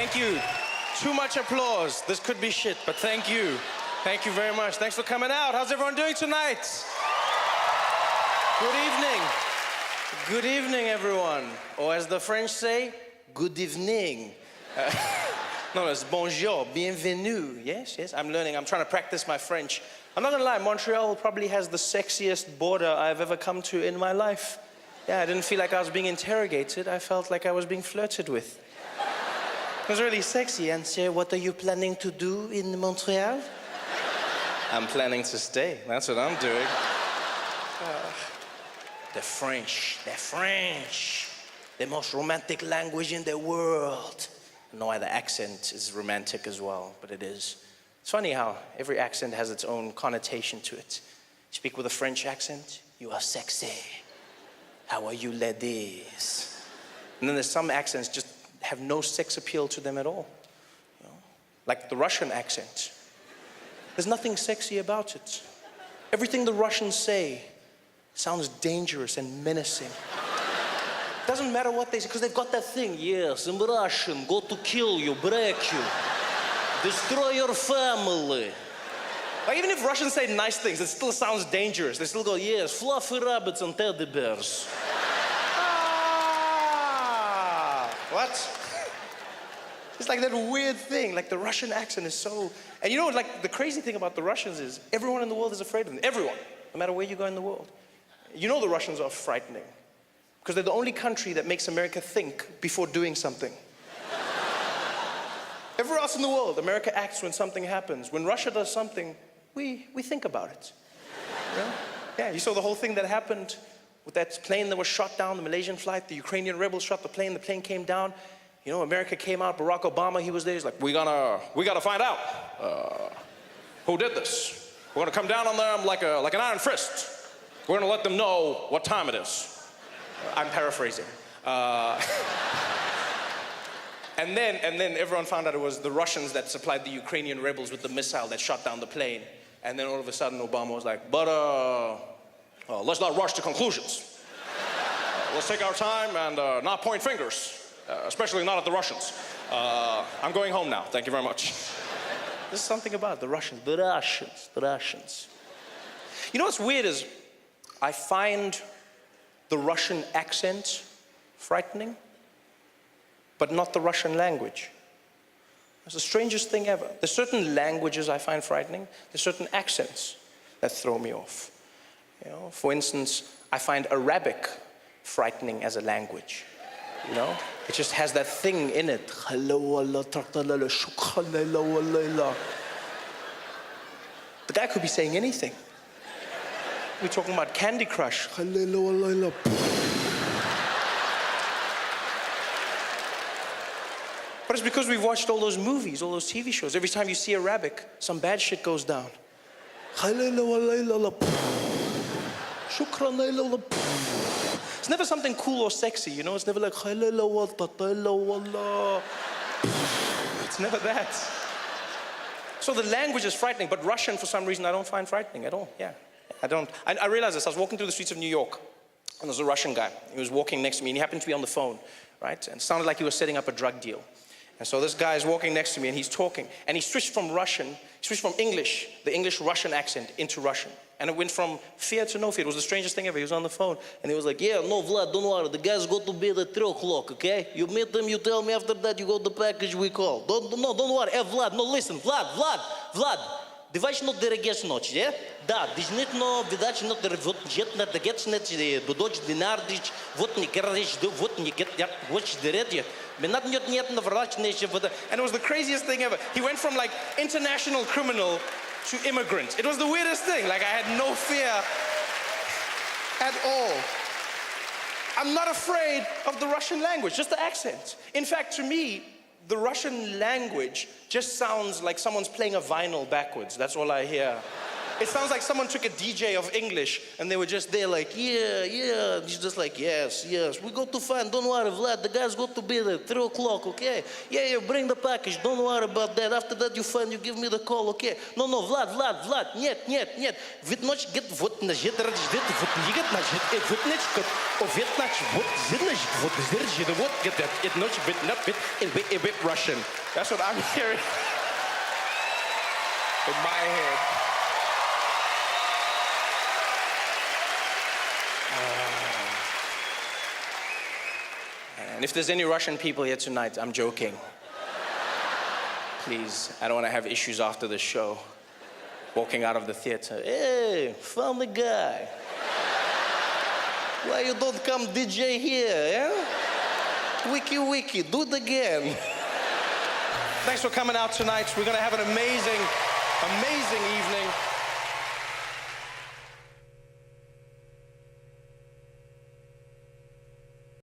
Thank you. Too much applause. This could be shit, but thank you. Thank you very much. Thanks for coming out. How's everyone doing tonight? Good evening. Good evening, everyone. Or as the French say, good evening. No, it's bonjour, bienvenue. Yes, yes, I'm learning. I'm trying to practice my French. I'm not gonna lie, Montreal probably has the sexiest border I've ever come to in my life. Yeah, I didn't feel like I was being interrogated. I felt like I was being flirted with. It was really sexy. And say, what are you planning to do in Montreal? I'm planning to stay. That's what I'm doing. The French, they're French. The most romantic language in the world. I don't know why the accent is romantic as well, but it is. It's funny how every accent has its own connotation to it. You speak with a French accent, you are sexy. How are you, ladies? And then there's some accents just have no sex appeal to them at all. You know? Like the Russian accent. There's nothing sexy about it. Everything the Russians say sounds dangerous and menacing. Doesn't matter what they say, because they've got that thing. Yes, I'm Russian, go to kill you, break you, destroy your family. Like, even if Russians say nice things, it still sounds dangerous. They still go, yes, fluffy rabbits and teddy bears. What? It's like that weird thing, like the Russian accent is so... And you know, like, the crazy thing about the Russians is everyone in the world is afraid of them. Everyone, no matter where you go in the world. You know the Russians are frightening. Because they're the only country that makes America think before doing something. Everywhere else in the world, America acts when something happens. When Russia does something, we think about it. You know? Yeah, you saw the whole thing that happened with that plane that was shot down, the Malaysian flight. The Ukrainian rebels shot the plane came down. You know, America came out, Barack Obama, he was there. He's like, we gotta find out who did this. We're gonna come down on them like an iron fist. We're gonna let them know what time it is. I'm paraphrasing. And then everyone found out it was the Russians that supplied the Ukrainian rebels with the missile that shot down the plane. And then all of a sudden Obama was like, but let's not rush to conclusions. Let's take our time and not point fingers, especially not at the Russians. I'm going home now, thank you very much. There's something about the Russians. You know what's weird is, I find the Russian accent frightening, but not the Russian language. It's the strangest thing ever. There's certain languages I find frightening. There's certain accents that throw me off. You know, for instance, I find Arabic frightening as a language. You know, it just has that thing in it. The guy could be saying anything. We're talking about Candy Crush. But it's because we've watched all those movies, all those TV shows. Every time you see Arabic, some bad shit goes down. It's never something cool or sexy, you know? It's never like, it's never that. So the language is frightening, but Russian, for some reason, I don't find frightening at all. Yeah, I don't. I realized this. I was walking through the streets of New York, and there was a Russian guy. He was walking next to me, and he happened to be on the phone, right? And it sounded like he was setting up a drug deal. And so this guy is walking next to me, and he's talking. And he switched from English, the English-Russian accent, into Russian. And it went from fear to no fear. It was the strangest thing ever. He was on the phone, and he was like, yeah, no, Vlad, don't worry. The guys go to bed at 3 o'clock, okay? You meet them, you tell me after that, you got the package we call. Don't worry. Hey, Vlad, no, listen. Vlad. Девач но дерегеш ночь, yeah? Да, действительно, видать, но вот жет на дегец нет, будоч динардич, вот не кердиш, вот не кет, вот дередje. And it was the craziest thing ever. He went from like international criminal to immigrant. It was the weirdest thing. Like, I had no fear at all. I'm not afraid of the Russian language, just the accent. In fact, to me, the Russian language just sounds like someone's playing a vinyl backwards. That's all I hear. It sounds like someone took a DJ of English and they were just there like, yeah, yeah. And he's just like, yes, yes. We go to find, don't worry, Vlad, the guys got to be there, 3 o'clock, okay? Yeah, yeah, bring the package, don't worry about that. After that you find, you give me the call, okay? No, no, Vlad, нет, нет, нет. Вид ночь get вот на жит радждет, вот лигет на жит, вот ночь, овет нач, вот зиднаш, вот зиржит, вот get that, it ночь, bit not bit, a bit Russian. That's what I'm hearing in my head. And if there's any Russian people here tonight, I'm joking. Please, I don't want to have issues after the show. Walking out of the theater, hey, found the guy. Why you don't come DJ here, eh? Wiki, do it again. Thanks for coming out tonight. We're gonna have an amazing evening.